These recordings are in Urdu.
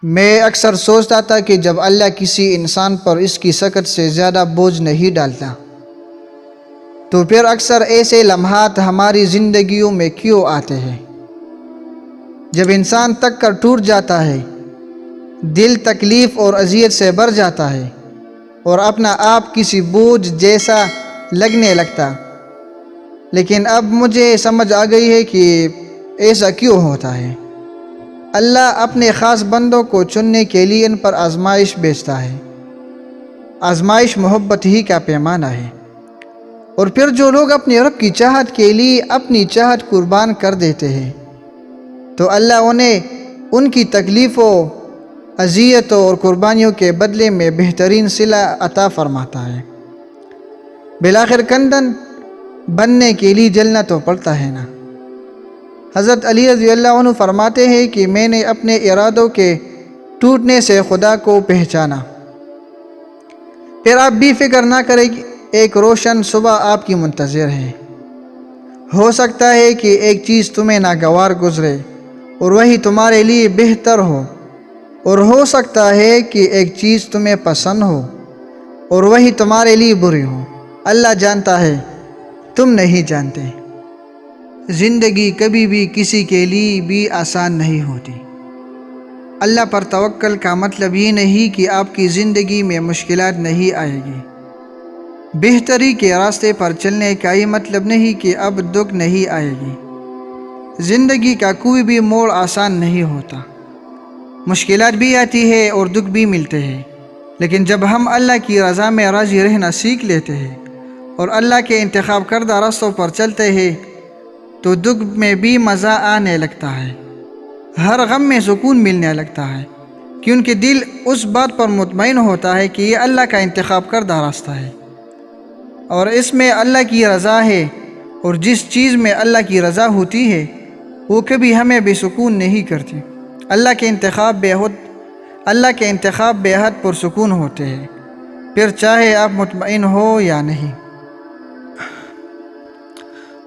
میں اکثر سوچتا تھا کہ جب اللہ کسی انسان پر اس کی سکت سے زیادہ بوجھ نہیں ڈالتا تو پھر اکثر ایسے لمحات ہماری زندگیوں میں کیوں آتے ہیں جب انسان تک کر ٹوٹ جاتا ہے، دل تکلیف اور اذیت سے بھر جاتا ہے اور اپنا آپ کسی بوجھ جیسا لگنے لگتا۔ لیکن اب مجھے سمجھ آ گئی ہے کہ ایسا کیوں ہوتا ہے۔ اللہ اپنے خاص بندوں کو چننے کے لیے ان پر آزمائش بھیجتا ہے۔ آزمائش محبت ہی کا پیمانہ ہے، اور پھر جو لوگ اپنے رب کی چاہت کے لیے اپنی چاہت قربان کر دیتے ہیں تو اللہ انہیں ان کی تکلیفوں، اذیتوں اور قربانیوں کے بدلے میں بہترین صلہ عطا فرماتا ہے۔ بالآخر کندن بننے کے لیے جلنا تو پڑتا ہے نا۔ حضرت علی رضی اللہ عنہ فرماتے ہیں کہ میں نے اپنے ارادوں کے ٹوٹنے سے خدا کو پہچانا۔ پھر آپ بھی فکر نہ کریں کہ ایک روشن صبح آپ کی منتظر ہے۔ ہو سکتا ہے کہ ایک چیز تمہیں ناگوار گزرے اور وہی تمہارے لیے بہتر ہو، اور ہو سکتا ہے کہ ایک چیز تمہیں پسند ہو اور وہی تمہارے لیے بری ہو۔ اللہ جانتا ہے، تم نہیں جانتے۔ زندگی کبھی بھی کسی کے لیے بھی آسان نہیں ہوتی۔ اللہ پر توکل کا مطلب یہ نہیں کہ آپ کی زندگی میں مشکلات نہیں آئے گی۔ بہتری کے راستے پر چلنے کا یہ مطلب نہیں کہ اب دکھ نہیں آئے گی۔ زندگی کا کوئی بھی موڑ آسان نہیں ہوتا۔ مشکلات بھی آتی ہے اور دکھ بھی ملتے ہیں، لیکن جب ہم اللہ کی رضا میں راضی رہنا سیکھ لیتے ہیں اور اللہ کے انتخاب کردہ راستوں پر چلتے ہیں تو دکھ میں بھی مزہ آنے لگتا ہے، ہر غم میں سکون ملنے لگتا ہے، کیونکہ دل اس بات پر مطمئن ہوتا ہے کہ یہ اللہ کا انتخاب کردہ راستہ ہے اور اس میں اللہ کی رضا ہے، اور جس چیز میں اللہ کی رضا ہوتی ہے وہ کبھی ہمیں بے سکون نہیں کرتی۔ اللہ کے انتخاب بے حد پرسکون ہوتے ہیں، پھر چاہے آپ مطمئن ہو یا نہیں۔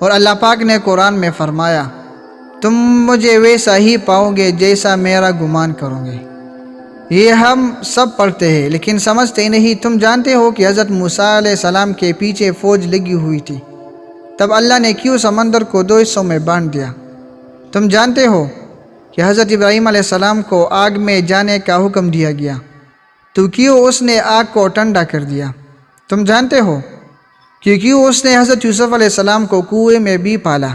اور اللہ پاک نے قرآن میں فرمایا، تم مجھے ویسا ہی پاؤ گے جیسا میرا گمان کرو گے۔ یہ ہم سب پڑھتے ہیں لیکن سمجھتے نہیں۔ تم جانتے ہو کہ حضرت موسیٰ علیہ السلام کے پیچھے فوج لگی ہوئی تھی، تب اللہ نے کیوں سمندر کو 2 حصوں میں بانٹ دیا؟ تم جانتے ہو کہ حضرت ابراہیم علیہ السلام کو آگ میں جانے کا حکم دیا گیا تو کیوں اس نے آگ کو ٹھنڈا کر دیا؟ تم جانتے ہو کہ کیوں اس نے حضرت یوسف علیہ السلام کو کنویں میں بھی پالا؟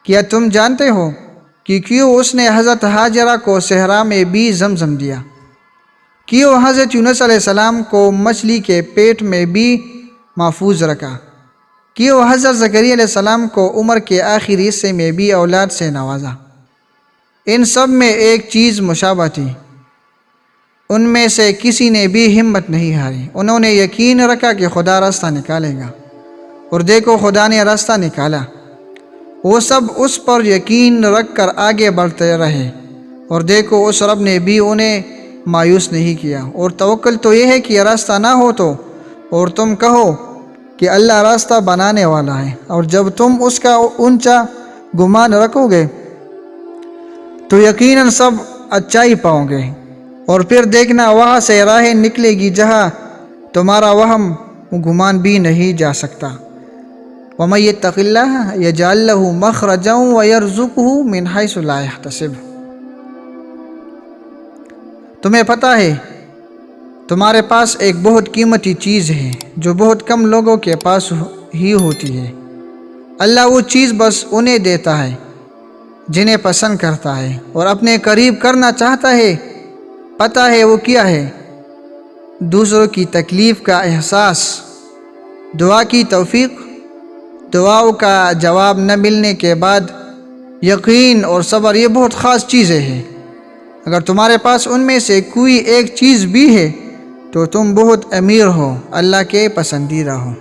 کیا تم جانتے ہو کہ کیوں اس نے حضرت ہاجرہ کو صحرا میں بھی زمزم دیا؟ کیوں حضرت یونس علیہ السلام کو مچھلی کے پیٹ میں بھی محفوظ رکھا؟ کیوں حضرت زکریا علیہ السلام کو عمر کے آخری حصے میں بھی اولاد سے نوازا؟ ان سب میں ایک چیز مشابہ تھی، ان میں سے کسی نے بھی ہمت نہیں ہاری۔ انہوں نے یقین رکھا کہ خدا راستہ نکالے گا، اور دیکھو خدا نے راستہ نکالا۔ وہ سب اس پر یقین رکھ کر آگے بڑھتے رہے، اور دیکھو اس رب نے بھی انہیں مایوس نہیں کیا۔ اور توکل تو یہ ہے کہ راستہ نہ ہو تو اور تم کہو کہ اللہ راستہ بنانے والا ہے، اور جب تم اس کا اونچا گمان رکھو گے تو یقیناً سب اچائی پاؤ گے، اور پھر دیکھنا وہاں سے راہیں نکلے گی جہاں تمہارا وہم گمان بھی نہیں جا سکتا۔ وَمَن يَتَّقِ اللَّهَ يَجْعَل لَّهُ مَخْرَجًا وَيَرْزُقْهُ مِنْ حَيْثُ لَا يَحْتَسِبُ۔ تمہیں پتہ ہے تمہارے پاس ایک بہت قیمتی چیز ہے جو بہت کم لوگوں کے پاس ہی ہوتی ہے۔ اللہ وہ چیز بس انہیں دیتا ہے جنہیں پسند کرتا ہے اور اپنے قریب کرنا چاہتا ہے۔ پتہ ہے وہ کیا ہے؟ دوسروں کی تکلیف کا احساس، دعا کی توفیق، دعاؤں کا جواب نہ ملنے کے بعد یقین اور صبر، یہ بہت خاص چیزیں ہیں۔ اگر تمہارے پاس ان میں سے کوئی ایک چیز بھی ہے تو تم بہت امیر ہو، اللہ کے پسندیدہ ہو۔